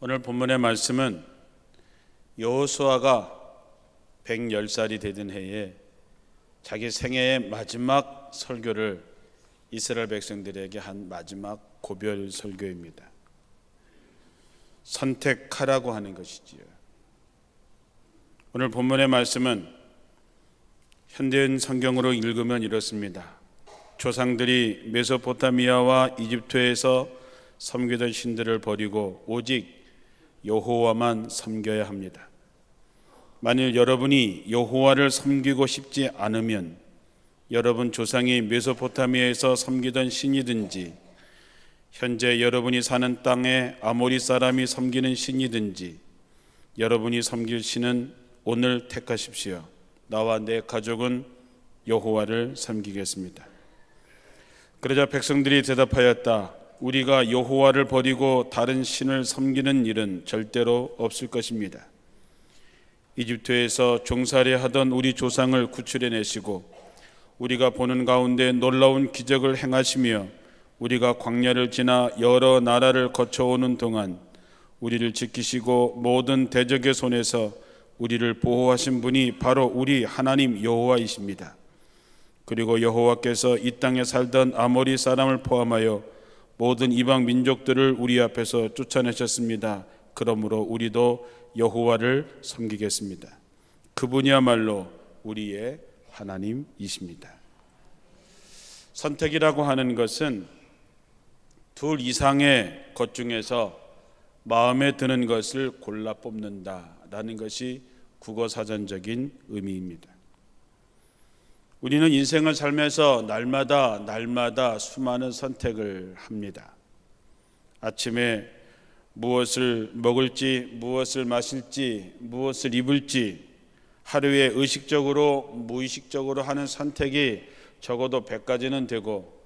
오늘 본문의 말씀은 여호수아가 110살이 되던 해에 자기 생애의 마지막 설교를 이스라엘 백성들에게 한 마지막 고별 설교입니다. 선택하라고 하는 것이지요. 오늘 본문의 말씀은 현대인 성경으로 읽으면 이렇습니다. 조상들이 메소포타미아와 이집트에서 섬기던 신들을 버리고 오직 여호와만 섬겨야 합니다. 만일 여러분이 여호와를 섬기고 싶지 않으면 여러분 조상이 메소포타미아에서 섬기던 신이든지 현재 여러분이 사는 땅에 아모리 사람이 섬기는 신이든지 여러분이 섬길 신은 오늘 택하십시오. 나와 내 가족은 여호와를 섬기겠습니다. 그러자 백성들이 대답하였다. 우리가 여호와를 버리고 다른 신을 섬기는 일은 절대로 없을 것입니다. 이집트에서 종살이 하던 우리 조상을 구출해내시고 우리가 보는 가운데 놀라운 기적을 행하시며 우리가 광야를 지나 여러 나라를 거쳐오는 동안 우리를 지키시고 모든 대적의 손에서 우리를 보호하신 분이 바로 우리 하나님 여호와이십니다. 그리고 여호와께서 이 땅에 살던 아모리 사람을 포함하여 모든 이방 민족들을 우리 앞에서 쫓아내셨습니다. 그러므로 우리도 여호와를 섬기겠습니다. 그분이야말로 우리의 하나님이십니다. 선택이라고 하는 것은 둘 이상의 것 중에서 마음에 드는 것을 골라 뽑는다라는 것이 국어사전적인 의미입니다. 우리는 인생을 살면서 날마다 수많은 선택을 합니다. 아침에 무엇을 먹을지, 무엇을 마실지, 무엇을 입을지 하루에 의식적으로 무의식적으로 하는 선택이 적어도 100가지는 되고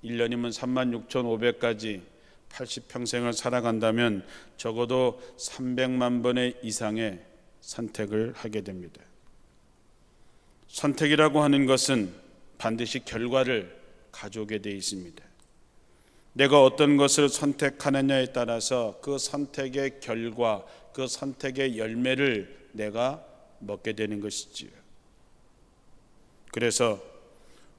1년이면 36,500가지 80평생을 살아간다면 적어도 300만 번의 이상의 선택을 하게 됩니다. 선택이라고 하는 것은 반드시 결과를 가져오게 되어 있습니다. 내가 어떤 것을 선택하느냐에 따라서 그 선택의 결과, 그 선택의 열매를 내가 먹게 되는 것이지요. 그래서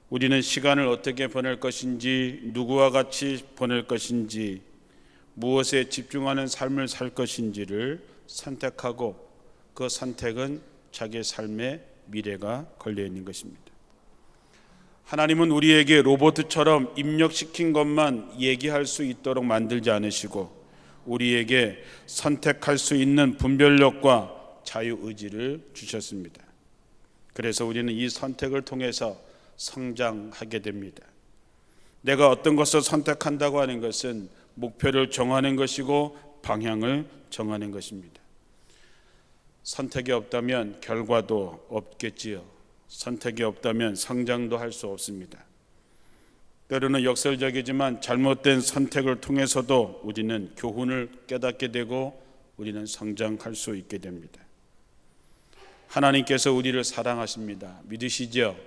우리는 시간을 어떻게 보낼 것인지, 누구와 같이 보낼 것인지, 무엇에 집중하는 삶을 살 것인지를 선택하고 그 선택은 자기의 삶의 미래가 걸려있는 것입니다. 하나님은 우리에게 로봇처럼 입력시킨 것만 얘기할 수 있도록 만들지 않으시고 우리에게 선택할 수 있는 분별력과 자유의지를 주셨습니다. 그래서 우리는 이 선택을 통해서 성장하게 됩니다. 내가 어떤 것을 선택한다고 하는 것은 목표를 정하는 것이고 방향을 정하는 것입니다. 선택이 없다면 결과도 없겠지요. 선택이 없다면 성장도 할 수 없습니다. 때로는 역설적이지만 잘못된 선택을 통해서도 우리는 교훈을 깨닫게 되고 우리는 성장할 수 있게 됩니다. 하나님께서 우리를 사랑하십니다. 믿으시죠?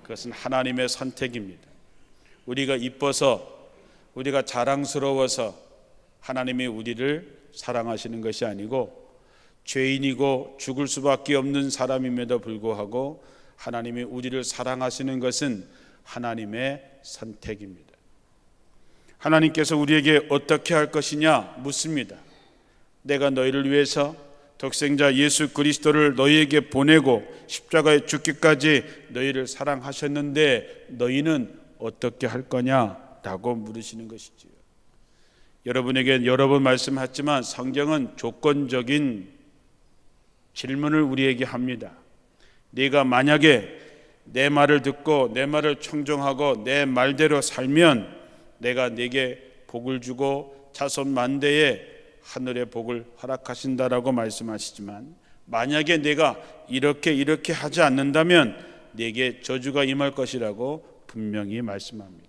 그것은 하나님의 선택입니다. 우리가 이뻐서, 우리가 자랑스러워서 하나님이 우리를 사랑하시는 것이 아니고 죄인이고 죽을 수밖에 없는 사람임에도 불구하고 하나님이 우리를 사랑하시는 것은 하나님의 선택입니다. 하나님께서 우리에게 어떻게 할 것이냐 묻습니다. 내가 너희를 위해서 독생자 예수 그리스도를 너희에게 보내고 십자가에 죽기까지 너희를 사랑하셨는데 너희는 어떻게 할 거냐라고 물으시는 것이지요. 여러분에게 여러 번 말씀했지만 성경은 조건적인 질문을 우리에게 합니다. 네가 만약에 내 말을 듣고 내 말을 청종하고 내 말대로 살면 내가 네게 복을 주고 자손 만대에 하늘의 복을 허락하신다라고 말씀하시지만 만약에 내가 이렇게 하지 않는다면 네게 저주가 임할 것이라고 분명히 말씀합니다.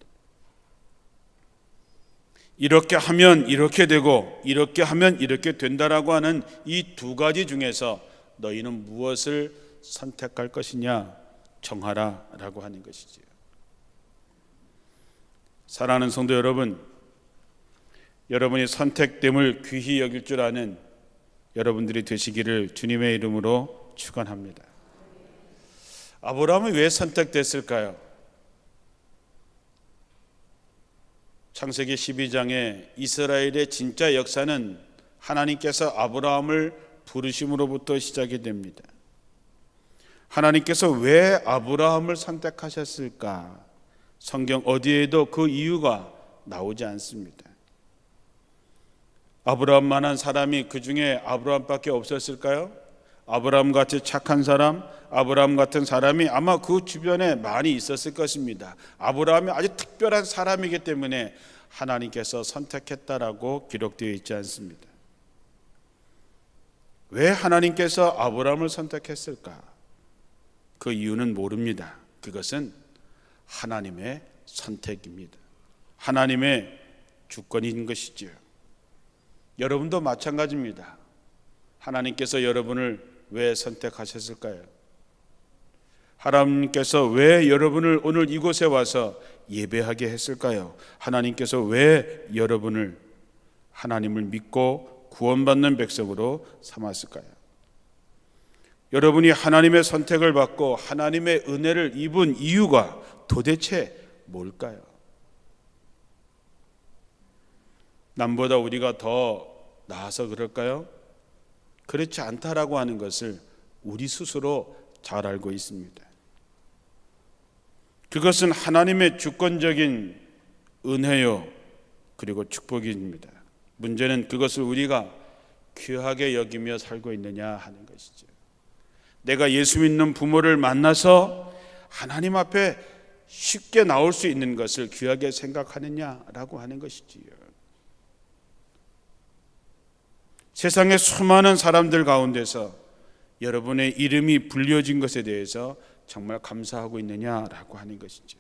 이렇게 하면 이렇게 되고 이렇게 하면 이렇게 된다라고 하는 이 두 가지 중에서 너희는 무엇을 선택할 것이냐 정하라 라고 하는 것이지요. 사랑하는 성도 여러분, 여러분이 선택됨을 귀히 여길 줄 아는 여러분들이 되시기를 주님의 이름으로 축원합니다. 아브라함이 왜 선택됐을까요? 창세기 12장에 이스라엘의 진짜 역사는 하나님께서 아브라함을 부르심으로부터 시작이 됩니다. 하나님께서 왜 아브라함을 선택하셨을까? 성경 어디에도 그 이유가 나오지 않습니다. 아브라함만한 사람이 그 중에 아브라함밖에 없었을까요? 아브라함 같이 착한 사람, 아브라함 같은 사람이 아마 그 주변에 많이 있었을 것입니다. 아브라함이 아주 특별한 사람이기 때문에 하나님께서 선택했다라고 기록되어 있지 않습니다. 왜 하나님께서 아브라함을 선택했을까? 그 이유는 모릅니다. 그것은 하나님의 선택입니다. 하나님의 주권인 것이지요. 여러분도 마찬가지입니다. 하나님께서 여러분을 왜 선택하셨을까요? 하나님께서 왜 여러분을 오늘 이곳에 와서 예배하게 했을까요? 하나님께서 왜 여러분을 하나님을 믿고 구원받는 백성으로 삼았을까요? 여러분이 하나님의 선택을 받고 하나님의 은혜를 입은 이유가 도대체 뭘까요? 남보다 우리가 더 나아서 그럴까요? 그렇지 않다라고 하는 것을 우리 스스로 잘 알고 있습니다. 그것은 하나님의 주권적인 은혜요 그리고 축복입니다. 문제는 그것을 우리가 귀하게 여기며 살고 있느냐 하는 것이죠. 내가 예수 믿는 부모를 만나서 하나님 앞에 쉽게 나올 수 있는 것을 귀하게 생각하느냐라고 하는 것이지요. 세상의 수많은 사람들 가운데서 여러분의 이름이 불려진 것에 대해서 정말 감사하고 있느냐라고 하는 것이죠.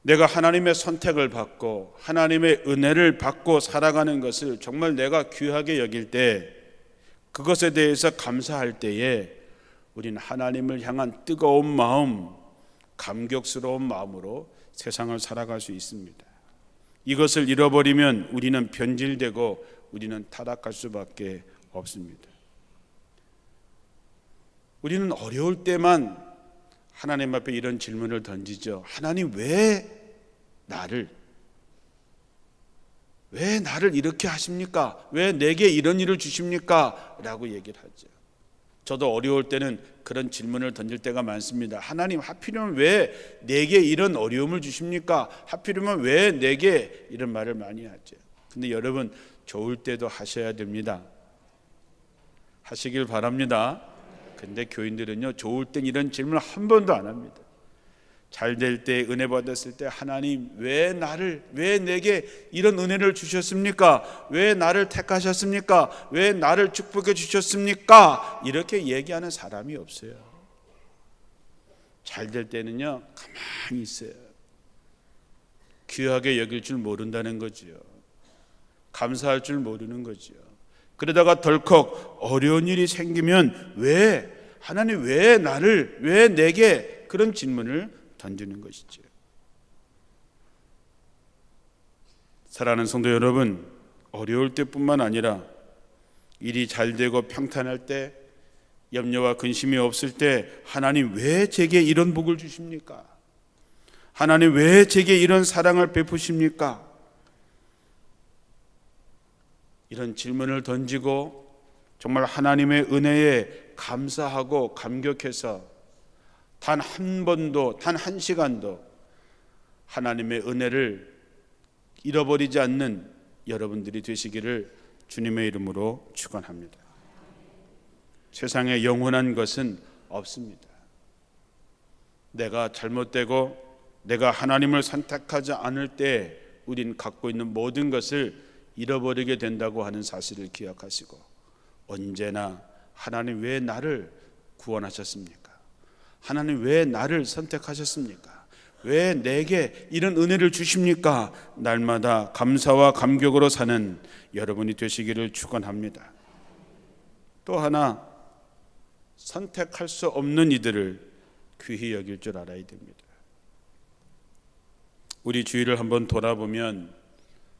내가 하나님의 선택을 받고 하나님의 은혜를 받고 살아가는 것을 정말 내가 귀하게 여길 때, 그것에 대해서 감사할 때에 우리는 하나님을 향한 뜨거운 마음, 감격스러운 마음으로 세상을 살아갈 수 있습니다. 이것을 잃어버리면 우리는 변질되고 우리는 타락할 수밖에 없습니다. 우리는 어려울 때만 하나님 앞에 이런 질문을 던지죠. 하나님 왜 나를 이렇게 하십니까? 왜 내게 이런 일을 주십니까? 라고 얘기를 하죠. 저도 어려울 때는 그런 질문을 던질 때가 많습니다. 하나님 하필이면 왜 내게 이런 어려움을 주십니까? 하필이면 왜 내게 이런 말을 많이 하죠. 근데 여러분 좋을 때도 하셔야 됩니다. 하시길 바랍니다. 근데 교인들은요, 좋을 땐 이런 질문을 한 번도 안 합니다. 잘 될 때, 은혜 받았을 때 하나님 왜 내게 이런 은혜를 주셨습니까? 왜 나를 택하셨습니까? 왜 나를 축복해 주셨습니까? 이렇게 얘기하는 사람이 없어요. 잘 될 때는요, 가만히 있어요. 귀하게 여길 줄 모른다는 거지요. 감사할 줄 모르는 거지요. 그러다가 덜컥 어려운 일이 생기면 하나님 왜 내게 그런 질문을 던지는 것이죠. 사랑하는 성도 여러분, 어려울 때뿐만 아니라 일이 잘 되고 평탄할 때, 염려와 근심이 없을 때 하나님 왜 제게 이런 복을 주십니까? 하나님 왜 제게 이런 사랑을 베푸십니까? 이런 질문을 던지고 정말 하나님의 은혜에 감사하고 감격해서 단 한 번도, 단 한 시간도 하나님의 은혜를 잃어버리지 않는 여러분들이 되시기를 주님의 이름으로 축원합니다. 세상에 영원한 것은 없습니다. 내가 잘못되고 내가 하나님을 선택하지 않을 때 우린 갖고 있는 모든 것을 잃어버리게 된다고 하는 사실을 기억하시고, 언제나 하나님 왜 나를 구원하셨습니까? 하나님 왜 나를 선택하셨습니까? 왜 내게 이런 은혜를 주십니까? 날마다 감사와 감격으로 사는 여러분이 되시기를 축원합니다. 또 하나, 선택할 수 없는 이들을 귀히 여길 줄 알아야 됩니다. 우리 주위를 한번 돌아보면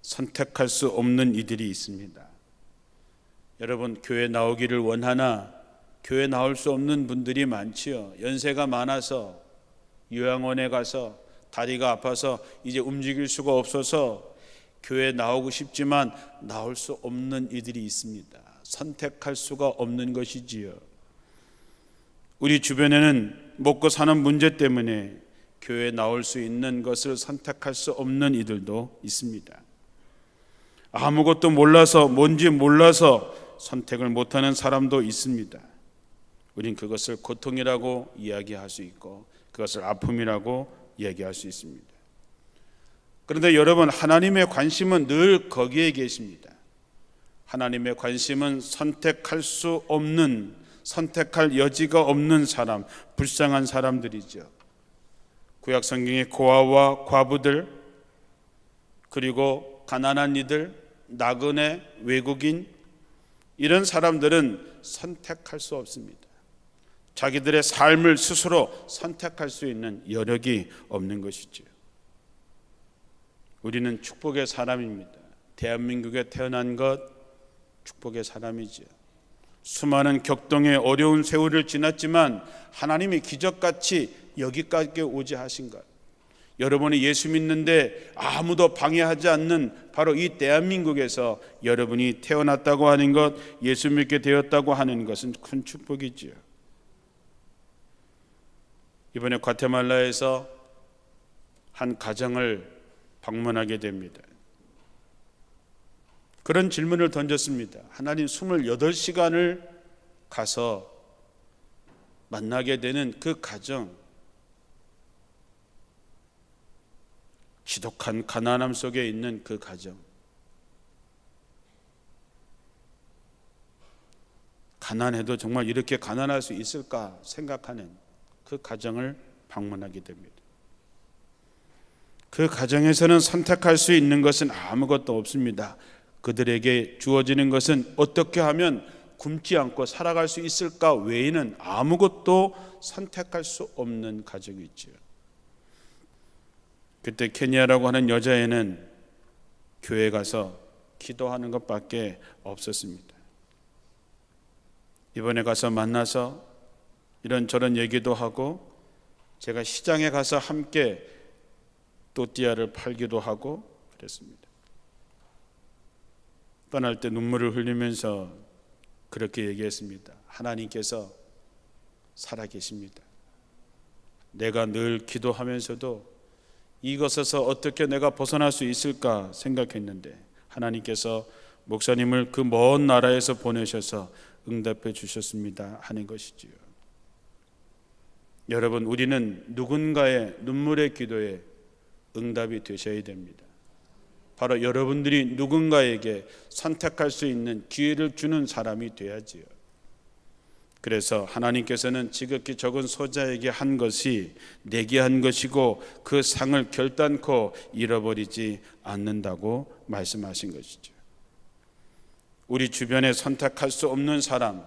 선택할 수 없는 이들이 있습니다. 여러분, 교회 나오기를 원하나 교회 나올 수 없는 분들이 많지요. 연세가 많아서 요양원에 가서 다리가 아파서 이제 움직일 수가 없어서 교회 나오고 싶지만 나올 수 없는 이들이 있습니다. 선택할 수가 없는 것이지요. 우리 주변에는 먹고 사는 문제 때문에 교회에 나올 수 있는 것을 선택할 수 없는 이들도 있습니다. 아무것도 몰라서, 뭔지 몰라서 선택을 못하는 사람도 있습니다. 우린 그것을 고통이라고 이야기할 수 있고 그것을 아픔이라고 이야기할 수 있습니다. 그런데 여러분, 하나님의 관심은 늘 거기에 계십니다. 하나님의 관심은 선택할 수 없는, 선택할 여지가 없는 사람, 불쌍한 사람들이죠. 구약 성경의 고아와 과부들, 그리고 가난한 이들, 나그네, 외국인, 이런 사람들은 선택할 수 없습니다. 자기들의 삶을 스스로 선택할 수 있는 여력이 없는 것이죠. 우리는 축복의 사람입니다. 대한민국에 태어난 것 축복의 사람이지요. 수많은 격동의 어려운 세월을 지났지만 하나님이 기적같이 여기까지 오게 하신 것, 여러분이 예수 믿는데 아무도 방해하지 않는 바로 이 대한민국에서 여러분이 태어났다고 하는 것, 예수 믿게 되었다고 하는 것은 큰 축복이지요. 이번에 과테말라에서 한 가정을 방문하게 됩니다. 그런 질문을 던졌습니다. 하나님, 28시간을 가서 만나게 되는 그 가정, 지독한 가난함 속에 있는 그 가정, 가난해도 정말 이렇게 가난할 수 있을까 생각하는 그 가정을 방문하게 됩니다. 그 가정에서는 선택할 수 있는 것은 아무것도 없습니다. 그들에게 주어지는 것은 어떻게 하면 굶지 않고 살아갈 수 있을까 외에는 아무것도 선택할 수 없는 가정이 있죠. 그때 케니아라고 하는 여자애는 교회 가서 기도하는 것밖에 없었습니다. 이번에 가서 만나서 이런저런 얘기도 하고, 제가 시장에 가서 함께 또띠아를 팔기도 하고 그랬습니다. 떠날 때 눈물을 흘리면서 그렇게 얘기했습니다. 하나님께서 살아계십니다. 내가 늘 기도하면서도 이것에서 어떻게 내가 벗어날 수 있을까 생각했는데 하나님께서 목사님을 그 먼 나라에서 보내셔서 응답해 주셨습니다 하는 것이지요. 여러분, 우리는 누군가의 눈물의 기도에 응답이 되셔야 됩니다. 바로 여러분들이 누군가에게 선택할 수 있는 기회를 주는 사람이 돼야지요. 그래서 하나님께서는 지극히 적은 소자에게 한 것이 내게 한 것이고 그 상을 결단코 잃어버리지 않는다고 말씀하신 것이죠. 우리 주변에 선택할 수 없는 사람,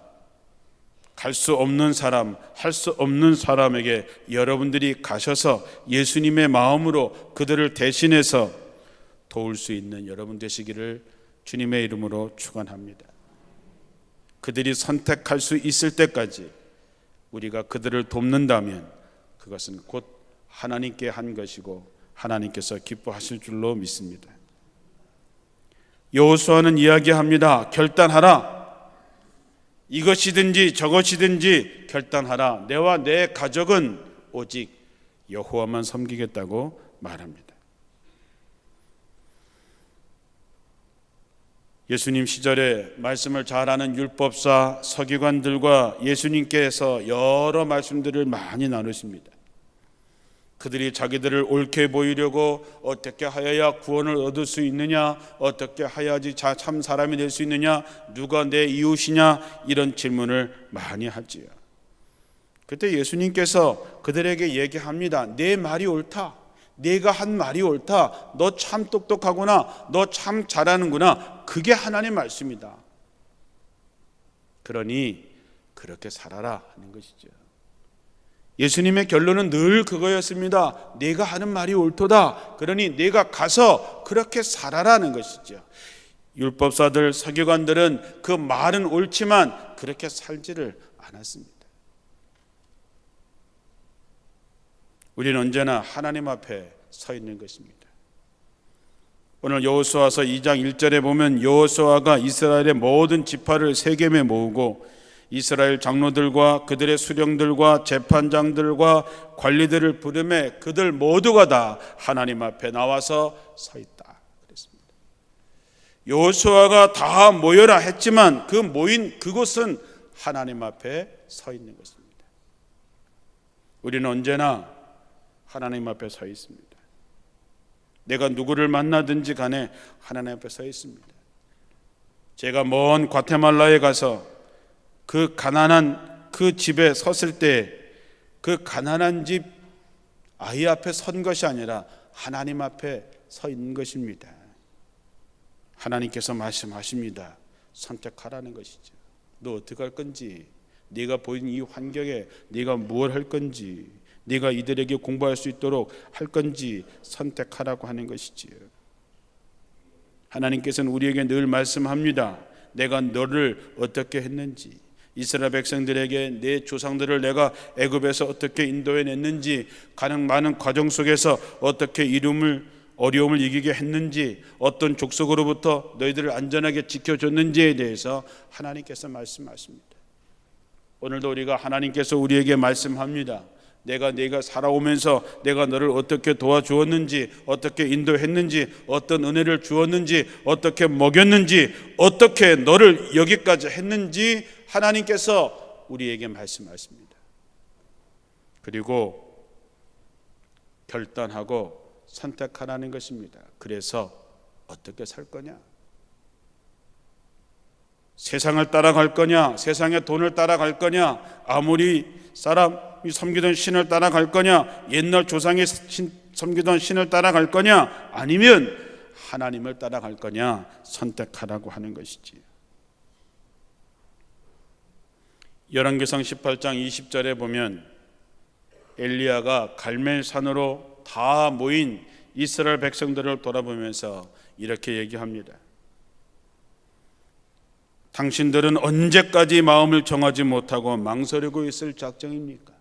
갈 수 없는 사람, 할 수 없는 사람에게 여러분들이 가셔서 예수님의 마음으로 그들을 대신해서 도울 수 있는 여러분 되시기를 주님의 이름으로 축원합니다. 그들이 선택할 수 있을 때까지 우리가 그들을 돕는다면 그것은 곧 하나님께 한 것이고 하나님께서 기뻐하실 줄로 믿습니다. 여호수아는 이야기합니다. 결단하라. 이것이든지 저것이든지 결단하라. 내와 내 가족은 오직 여호와만 섬기겠다고 말합니다. 예수님 시절에 말씀을 잘 아는 율법사 서기관들과 예수님께서 여러 말씀들을 많이 나누십니다. 그들이 자기들을 옳게 보이려고 어떻게 하여야 구원을 얻을 수 있느냐, 어떻게 하여야지 참 사람이 될 수 있느냐, 누가 내 이웃이냐, 이런 질문을 많이 하지요. 그때 예수님께서 그들에게 얘기합니다. 내 말이 옳다. 내가 한 말이 옳다. 너 참 똑똑하구나. 너 참 잘하는구나. 그게 하나님의 말씀이다. 그러니 그렇게 살아라 하는 것이죠. 예수님의 결론은 늘 그거였습니다. 내가 하는 말이 옳도다. 그러니 내가 가서 그렇게 살아라는 것이죠. 율법사들, 서기관들은 그 말은 옳지만 그렇게 살지를 않았습니다. 우리는 언제나 하나님 앞에 서 있는 것입니다. 오늘 여호수아서 2장 1절에 보면 여호수아가 이스라엘의 모든 지파를 세겜에 모으고 이스라엘 장로들과 그들의 수령들과 재판장들과 관리들을 부르매 그들 모두가 다 하나님 앞에 나와서 서 있다 그랬습니다. 여호수아가 다 모여라 했지만 그 모인 그곳은 하나님 앞에 서 있는 것입니다. 우리는 언제나 하나님 앞에 서 있습니다. 내가 누구를 만나든지 간에 하나님 앞에 서 있습니다. 제가 먼 과테말라에 가서 그 가난한 그 집에 섰을 때 그 가난한 집 아이 앞에 선 것이 아니라 하나님 앞에 서 있는 것입니다. 하나님께서 말씀하십니다. 선택하라는 것이죠. 너 어떻게 할 건지, 네가 보인 이 환경에 네가 무엇을 할 건지, 네가 이들에게 공부할 수 있도록 할 건지 선택하라고 하는 것이지요. 하나님께서는 우리에게 늘 말씀합니다. 내가 너를 어떻게 했는지, 이스라엘 백성들에게 내 조상들을 내가 애굽에서 어떻게 인도해냈는지, 가는 많은 과정 속에서 어떻게 어려움을 이기게 했는지, 어떤 족속으로부터 너희들을 안전하게 지켜줬는지에 대해서 하나님께서 말씀하십니다. 오늘도 우리가 하나님께서 우리에게 말씀합니다. 내가 살아오면서 내가 너를 어떻게 도와주었는지, 어떻게 인도했는지, 어떤 은혜를 주었는지, 어떻게 먹였는지, 어떻게 너를 여기까지 했는지 하나님께서 우리에게 말씀하십니다. 그리고 결단하고 선택하라는 것입니다. 그래서 어떻게 살 거냐? 세상을 따라갈 거냐? 세상의 돈을 따라갈 거냐? 아무리 사람이 섬기던 신을 따라갈 거냐? 옛날 조상이 섬기던 신을 따라갈 거냐? 아니면 하나님을 따라갈 거냐? 선택하라고 하는 것이지. 열왕기상 18장 20절에 보면 엘리야가 갈멜산으로 다 모인 이스라엘 백성들을 돌아보면서 이렇게 얘기합니다. 당신들은 언제까지 마음을 정하지 못하고 망설이고 있을 작정입니까?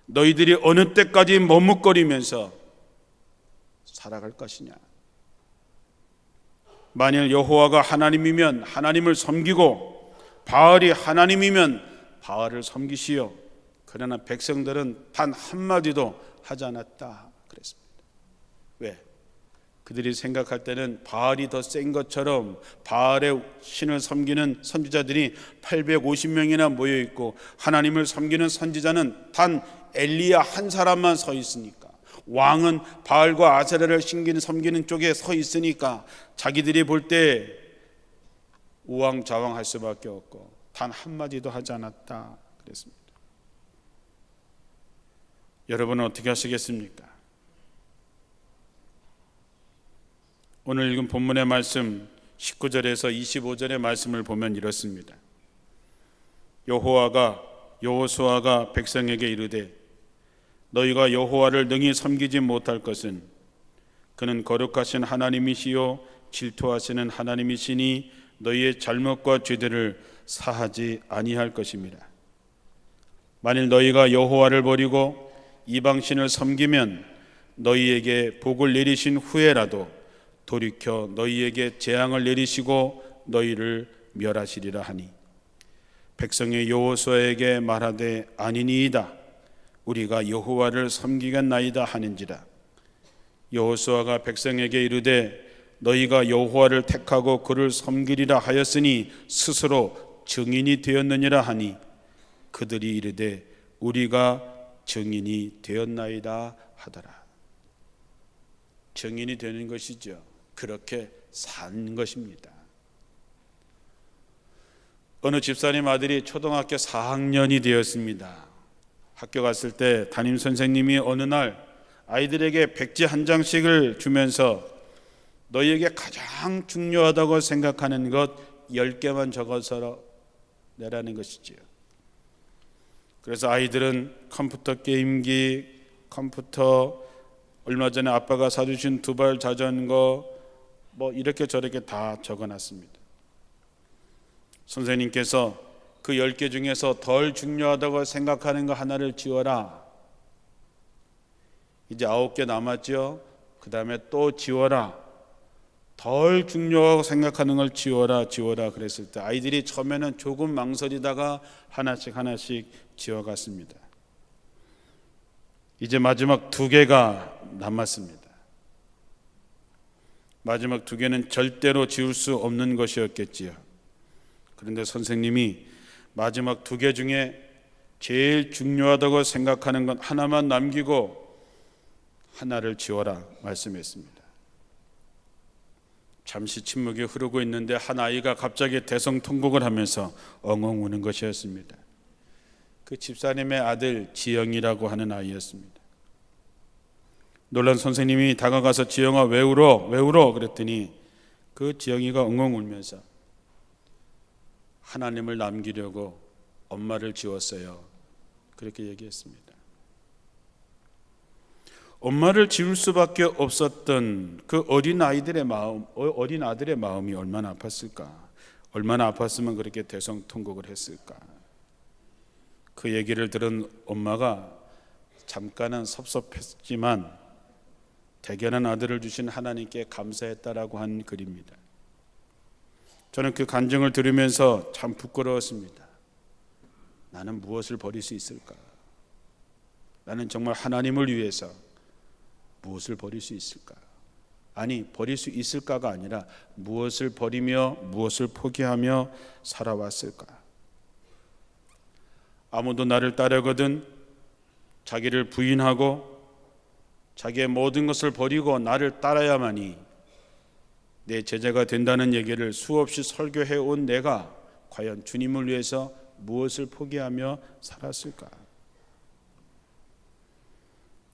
너희들이 어느 때까지 머뭇거리면서 살아갈 것이냐? 만일 여호와가 하나님이면 하나님을 섬기고 바알이 하나님이면 바알을 섬기시오. 그러나 백성들은 단 한마디도 하지 않았다 그랬습니다. 왜? 그들이 생각할 때는 바알이 더 센 것처럼 바알의 신을 섬기는 선지자들이 850명이나 모여 있고 하나님을 섬기는 선지자는 단 엘리야 한 사람만 서 있으니까, 왕은 바알과 아세라를 섬기는 쪽에 서 있으니까 자기들이 볼 때 우왕좌왕할 수밖에 없고 단 한마디도 하지 않았다 그랬습니다. 여러분은 어떻게 하시겠습니까? 오늘 읽은 본문의 말씀 19절에서 25절의 말씀을 보면 이렇습니다. 여호수아가 백성에게 이르되 너희가 여호와를 능히 섬기지 못할 것은 그는 거룩하신 하나님이시요 질투하시는 하나님이시니 너희의 잘못과 죄들을 사하지 아니할 것입니다. 만일 너희가 여호와를 버리고 이방신을 섬기면 너희에게 복을 내리신 후에라도 돌이켜 너희에게 재앙을 내리시고 너희를 멸하시리라 하니 백성의 여호수아에게 말하되 아니니이다. 우리가 여호와를 섬기겠나이다 하는지라. 여호수아가 백성에게 이르되 너희가 여호와를 택하고 그를 섬기리라 하였으니 스스로 증인이 되었느니라 하니 그들이 이르되 우리가 증인이 되었나이다 하더라. 증인이 되는 것이죠. 그렇게 산 것입니다. 어느 집사님 아들이 초등학교 4학년이 되었습니다. 학교 갔을 때 담임 선생님이 어느 날 아이들에게 백지 한 장씩을 주면서 너희에게 가장 중요하다고 생각하는 것 10개만 적어서 내라는 것이지요. 그래서 아이들은 컴퓨터 게임기, 컴퓨터, 얼마 전에 아빠가 사주신 두발 자전거, 뭐 이렇게 저렇게 다 적어놨습니다. 선생님께서 그 10개 중에서 덜 중요하다고 생각하는 거 하나를 지워라. 이제 9개 남았죠. 그 다음에 또 지워라. 덜 중요하고 생각하는 걸 지워라 그랬을 때 아이들이 처음에는 조금 망설이다가 하나씩 지워갔습니다. 이제 마지막 2개가 남았습니다. 마지막 2개는 절대로 지울 수 없는 것이었겠지요. 그런데 선생님이 마지막 2개 중에 제일 중요하다고 생각하는 건 하나만 남기고 하나를 지워라 말씀했습니다. 잠시 침묵이 흐르고 있는데 한 아이가 갑자기 대성통곡을 하면서 엉엉 우는 것이었습니다. 그 집사님의 아들 지영이라고 하는 아이였습니다. 놀란 선생님이 다가가서 지영아 왜 울어? 그랬더니 그 지영이가 엉엉 울면서 하나님을 남기려고 엄마를 지웠어요. 그렇게 얘기했습니다. 엄마를 지울 수밖에 없었던 그 어린 아들의 마음이 얼마나 아팠을까? 얼마나 아팠으면 그렇게 대성통곡을 했을까? 그 얘기를 들은 엄마가 잠깐은 섭섭했지만 대견한 아들을 주신 하나님께 감사했다라고 한 글입니다. 저는 그 간증을 들으면서 참 부끄러웠습니다. 나는 무엇을 버릴 수 있을까? 나는 정말 하나님을 위해서 무엇을 버릴 수 있을까? 아니, 버릴 수 있을까가 아니라 무엇을 버리며 무엇을 포기하며 살아왔을까? 아무도 나를 따르거든 자기를 부인하고 자기의 모든 것을 버리고 나를 따라야만이 내 제자가 된다는 얘기를 수없이 설교해 온 내가 과연 주님을 위해서 무엇을 포기하며 살았을까?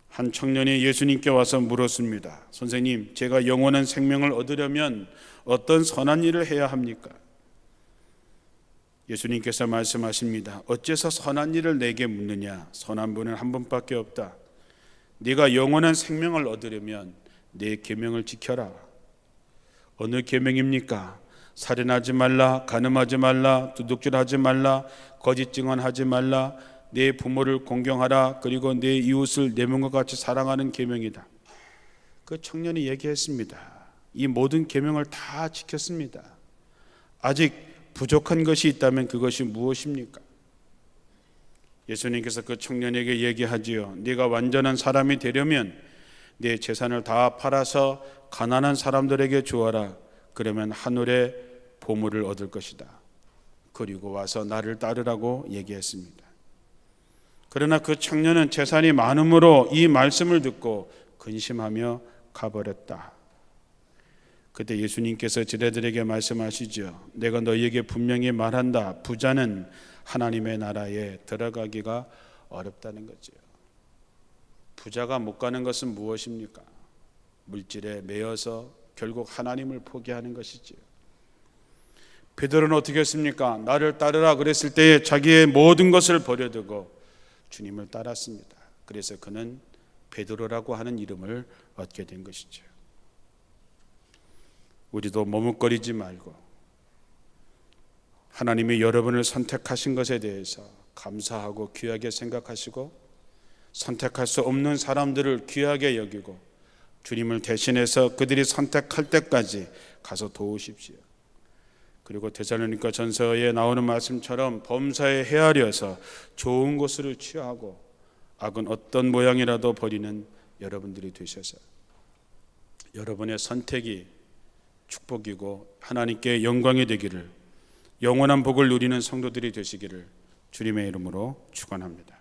한 청년이 예수님께 와서 물었습니다. 선생님, 제가 영원한 생명을 얻으려면 어떤 선한 일을 해야 합니까? 예수님께서 말씀하십니다. 어째서 선한 일을 내게 묻느냐? 선한 분은 한 분밖에 없다. 네가 영원한 생명을 얻으려면 내 계명을 지켜라. 어느 계명입니까? 살인하지 말라, 간음하지 말라, 도둑질하지 말라, 거짓 증언하지 말라, 내 부모를 공경하라, 그리고 내 이웃을 내 몸과 같이 사랑하는 계명이다. 그 청년이 얘기했습니다. 이 모든 계명을 다 지켰습니다. 아직 부족한 것이 있다면 그것이 무엇입니까? 예수님께서 그 청년에게 얘기하지요. 네가 완전한 사람이 되려면 내 재산을 다 팔아서 가난한 사람들에게 주어라. 그러면 하늘의 보물을 얻을 것이다. 그리고 와서 나를 따르라고 얘기했습니다. 그러나 그 청년은 재산이 많음으로 이 말씀을 듣고 근심하며 가버렸다. 그때 예수님께서 제자들에게 말씀하시죠. 내가 너희에게 분명히 말한다. 부자는 하나님의 나라에 들어가기가 어렵다는 거죠. 부자가 못 가는 것은 무엇입니까? 물질에 매여서 결국 하나님을 포기하는 것이지요. 베드로는 어떻게 했습니까? 나를 따르라 그랬을 때에 자기의 모든 것을 버려두고 주님을 따랐습니다. 그래서 그는 베드로라고 하는 이름을 얻게 된 것이죠. 우리도 머뭇거리지 말고 하나님이 여러분을 선택하신 것에 대해서 감사하고 귀하게 생각하시고 선택할 수 없는 사람들을 귀하게 여기고 주님을 대신해서 그들이 선택할 때까지 가서 도우십시오. 그리고 데살로니가 전서에 나오는 말씀처럼 범사에 헤아려서 좋은 것으로 취하고 악은 어떤 모양이라도 버리는 여러분들이 되셔서 여러분의 선택이 축복이고 하나님께 영광이 되기를, 영원한 복을 누리는 성도들이 되시기를 주님의 이름으로 축원합니다.